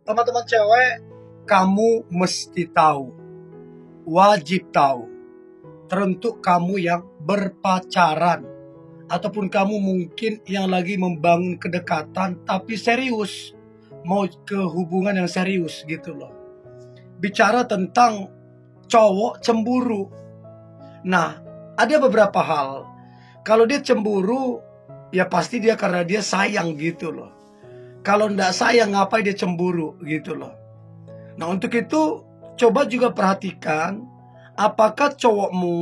Teman-teman cewek, kamu mesti tahu, wajib tahu, teruntuk kamu yang berpacaran, ataupun kamu mungkin yang lagi membangun kedekatan tapi serius, mau ke hubungan yang serius gitu loh. Bicara tentang cowok cemburu. Nah, ada beberapa hal. Kalau dia cemburu, ya pasti dia karena dia sayang gitu loh. Kalau ndak sayang, ngapain dia cemburu gitu loh. Nah, untuk itu coba juga perhatikan apakah cowokmu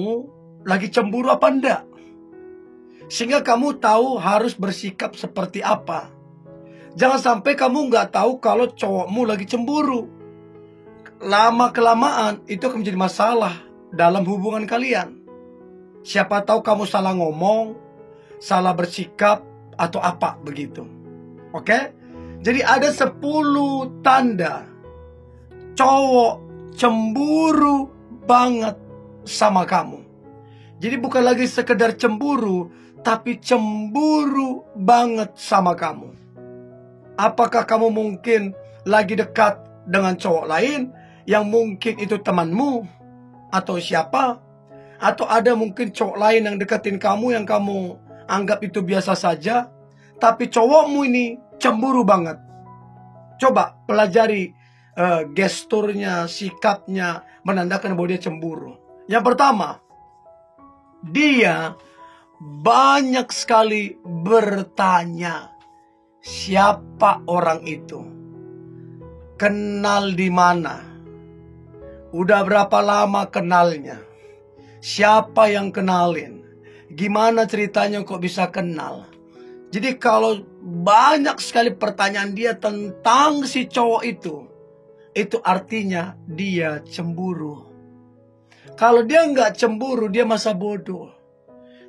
lagi cemburu apa enggak. Sehingga kamu tahu harus bersikap seperti apa. Jangan sampai kamu nggak tahu kalau cowokmu lagi cemburu. Lama-kelamaan itu akan menjadi masalah dalam hubungan kalian. Siapa tahu kamu salah ngomong, salah bersikap, atau apa begitu. Oke? Jadi ada 10 tanda cowok cemburu banget sama kamu. Jadi bukan lagi sekedar cemburu, tapi cemburu banget sama kamu. Apakah kamu mungkin lagi dekat dengan cowok lain yang mungkin itu temanmu atau siapa? Atau ada mungkin cowok lain yang deketin kamu yang kamu anggap itu biasa saja, tapi cowokmu ini cemburu banget. Coba pelajari gesturnya, sikapnya menandakan bahwa dia cemburu. Yang pertama, dia banyak sekali bertanya, siapa orang itu? Kenal di mana? Udah berapa lama kenalnya? Siapa yang kenalin? Gimana ceritanya kok bisa kenal? Jadi kalau banyak sekali pertanyaan dia tentang si cowok itu artinya dia cemburu. Kalau dia nggak cemburu, dia masa bodoh.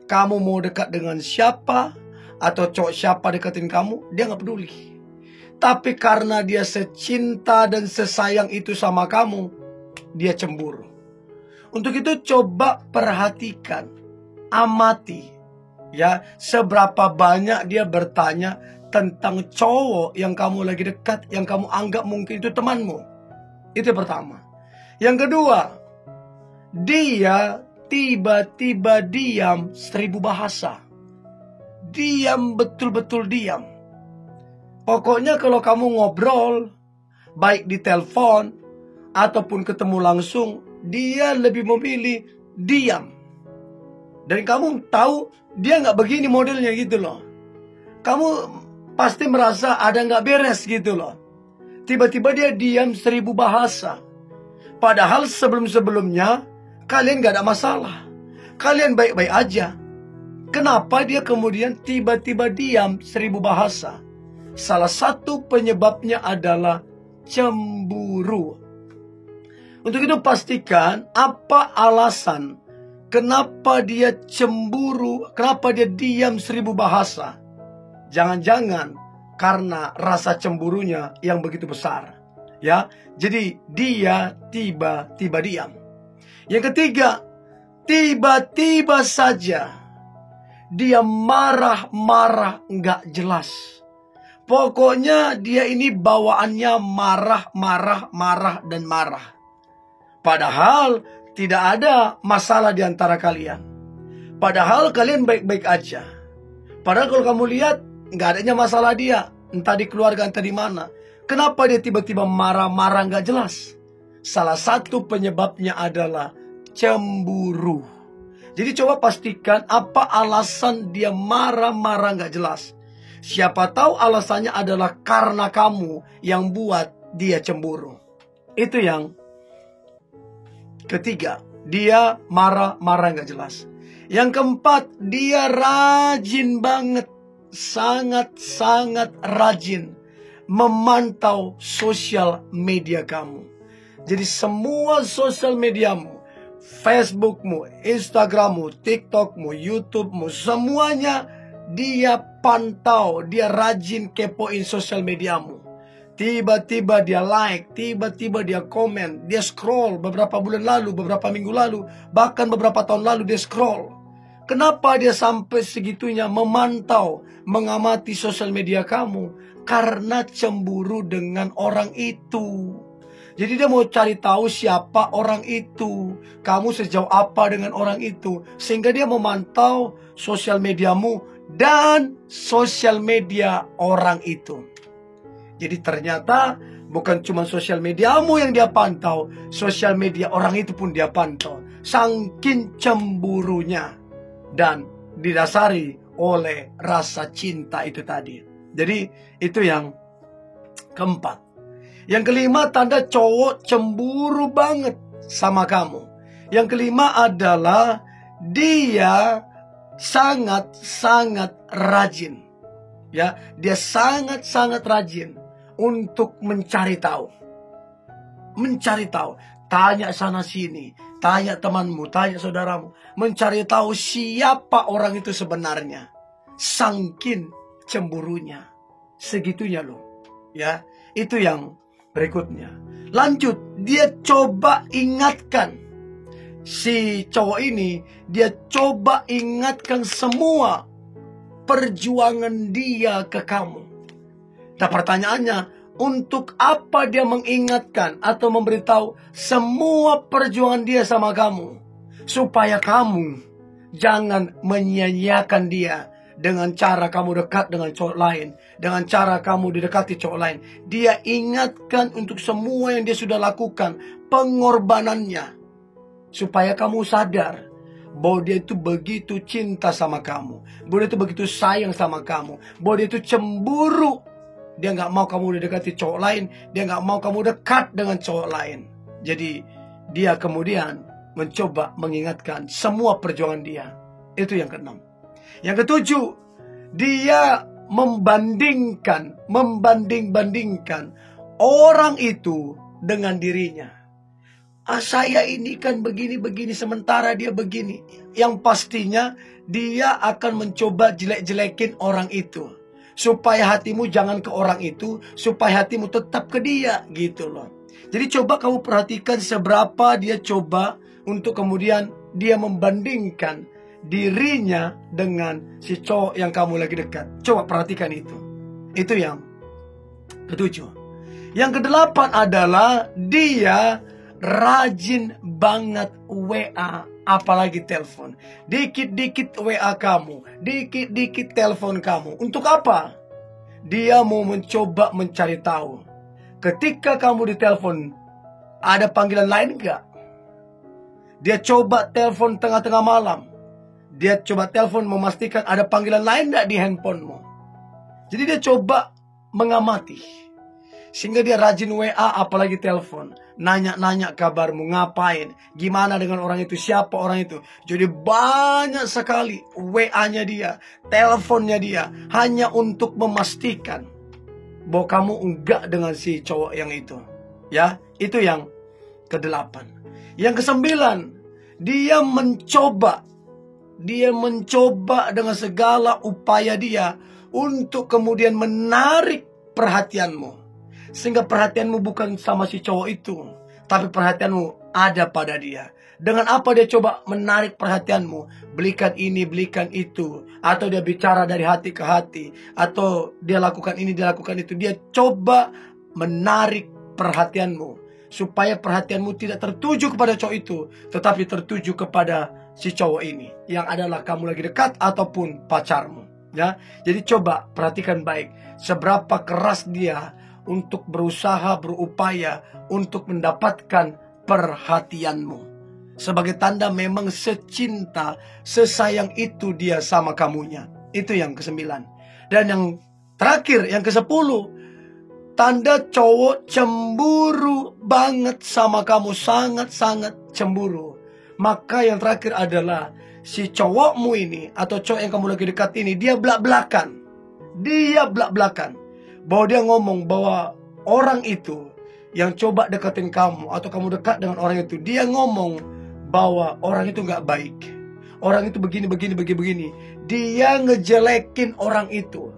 Kamu mau dekat dengan siapa, atau cowok siapa deketin kamu, dia nggak peduli. Tapi karena dia secinta dan sesayang itu sama kamu, dia cemburu. Untuk itu coba perhatikan, amati. Ya, seberapa banyak dia bertanya tentang cowok yang kamu lagi dekat, yang kamu anggap mungkin itu temanmu. Itu yang pertama. Yang kedua, dia tiba-tiba diam 1000 bahasa. Diam, betul-betul diam. Pokoknya kalau kamu ngobrol, baik di telepon ataupun ketemu langsung, dia lebih memilih diam. Dan kamu tahu dia nggak begini modelnya gitu loh. Kamu pasti merasa ada nggak beres gitu loh. Tiba-tiba dia diam 1000 bahasa. Padahal sebelum-sebelumnya kalian nggak ada masalah. Kalian baik-baik aja. Kenapa dia kemudian tiba-tiba diam 1000 bahasa? Salah satu penyebabnya adalah cemburu. Untuk itu pastikan apa alasan kenapa dia cemburu, kenapa dia diam 1000 bahasa. Jangan-jangan karena rasa cemburunya yang begitu besar. Ya, jadi dia tiba-tiba diam. Yang ketiga, tiba-tiba saja dia marah-marah nggak jelas. Pokoknya dia ini bawaannya marah, dan marah. Padahal tidak ada masalah di antara kalian. Padahal kalian baik-baik aja. Padahal kalau kamu lihat, nggak adanya masalah dia. Entah di keluarga, entah di mana. Kenapa dia tiba-tiba marah-marah nggak jelas? Salah satu penyebabnya adalah cemburu. Jadi coba pastikan apa alasan dia marah-marah nggak jelas. Siapa tahu alasannya adalah karena kamu yang buat dia cemburu. Itu yang ketiga, dia marah-marah nggak jelas. Yang keempat, dia rajin banget, sangat-sangat rajin memantau sosial media kamu. Jadi semua sosial mediamu, Facebookmu, Instagrammu, TikTokmu, YouTubemu, semuanya dia pantau, dia rajin kepoin sosial mediamu. Tiba-tiba dia like, tiba-tiba dia komen, dia scroll beberapa bulan lalu, beberapa minggu lalu, bahkan beberapa tahun lalu dia scroll. Kenapa dia sampai segitunya memantau, mengamati sosial media kamu? karena cemburu dengan orang itu. Jadi dia mau cari tahu siapa orang itu, kamu sejauh apa dengan orang itu, sehingga dia memantau sosial mediamu dan sosial media orang itu. Jadi ternyata bukan cuma sosial mediamu yang dia pantau, sosial media orang itu pun dia pantau. Saking cemburunya dan didasari oleh rasa cinta itu tadi. Jadi itu yang keempat. Yang kelima, tanda cowok cemburu banget sama kamu. Yang kelima adalah dia sangat-sangat rajin. Ya, dia sangat-sangat rajin untuk mencari tahu. Mencari tahu, tanya sana sini, tanya temanmu, tanya saudaramu, mencari tahu siapa orang itu sebenarnya. Saking cemburunya, segitunya loh. Ya, itu yang berikutnya. Lanjut, dia coba ingatkan. Si cowok ini, dia coba ingatkan semua perjuangan dia ke kamu. Nah pertanyaannya, untuk apa dia mengingatkan atau memberitahu semua perjuangan dia sama kamu? Supaya kamu jangan menyia-nyiakan dia dengan cara kamu dekat dengan cowok lain, dengan cara kamu didekati cowok lain. Dia ingatkan untuk semua yang dia sudah lakukan, pengorbanannya, supaya kamu sadar bahwa dia itu begitu cinta sama kamu, bahwa dia itu begitu sayang sama kamu, bahwa dia itu cemburu. Dia nggak mau kamu didekati cowok lain, dia nggak mau kamu dekat dengan cowok lain. Jadi dia kemudian mencoba mengingatkan semua perjuangan dia. Itu yang keenam. Yang ketujuh, dia membanding-bandingkan orang itu dengan dirinya. Saya ini kan begini-begini, sementara dia begini. Yang pastinya dia akan mencoba jelek-jelekin orang itu, supaya hatimu jangan ke orang itu, supaya hatimu tetap ke dia, gitu loh. Jadi coba kamu perhatikan seberapa dia coba untuk kemudian dia membandingkan dirinya dengan si cowok yang kamu lagi dekat. Coba perhatikan itu. Itu yang ketujuh. Yang kedelapan adalah dia rajin banget WA, apalagi telepon. Dikit-dikit WA kamu, dikit-dikit telepon kamu. Untuk apa? Dia mau mencoba mencari tahu. Ketika kamu ditelepon, ada panggilan lain enggak? Dia coba telepon tengah-tengah malam. Dia coba telepon memastikan ada panggilan lain enggak di handphonemu. Jadi dia coba mengamati. Sehingga dia rajin WA apalagi telepon. Nanya-nanya kabarmu, ngapain, gimana dengan orang itu, siapa orang itu. Jadi banyak sekali WA-nya dia, teleponnya dia, hanya untuk memastikan bahwa kamu enggak dengan si cowok yang itu. Ya, itu yang kedelapan. Yang kesembilan, dia mencoba dengan segala upaya dia untuk kemudian menarik perhatianmu. Sehingga perhatianmu bukan sama si cowok itu, tapi perhatianmu ada pada dia. Dengan apa dia coba menarik perhatianmu? Belikan ini, belikan itu. Atau dia bicara dari hati ke hati. Atau dia lakukan ini, dia lakukan itu. Dia coba menarik perhatianmu, supaya perhatianmu tidak tertuju kepada cowok itu, tetapi tertuju kepada si cowok ini, yang adalah kamu lagi dekat ataupun pacarmu. Ya, jadi coba perhatikan baik seberapa keras dia untuk berusaha, berupaya untuk mendapatkan perhatianmu. Sebagai tanda memang secinta, sesayang itu dia sama kamunya. Itu yang kesembilan. Dan yang terakhir, yang ke-10, tanda cowok cemburu banget sama kamu, sangat-sangat cemburu. Maka yang terakhir adalah si cowokmu ini atau cowok yang kamu lagi dekat ini, dia belak-belakan. Dia belak-belakan. Bahwa dia ngomong bahwa orang itu yang coba deketin kamu atau kamu dekat dengan orang itu, dia ngomong bahwa orang itu gak baik, orang itu begini. Dia ngejelekin orang itu.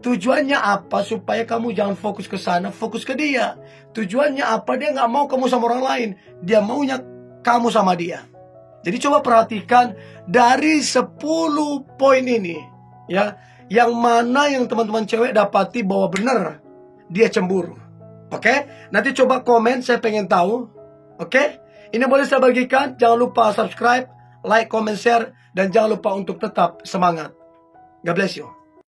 Tujuannya apa? Supaya kamu jangan fokus ke sana, fokus ke dia. Tujuannya apa? Dia gak mau kamu sama orang lain, dia maunya kamu sama dia. Jadi coba perhatikan dari 10 poin ini, ya, Yang mana yang teman-teman cewek dapati bahwa benar dia cemburu. Oke? Nanti coba komen, saya pengen tahu. Oke? Ini boleh saya bagikan. Jangan lupa subscribe, like, comment, share. Dan jangan lupa untuk tetap semangat. God bless you.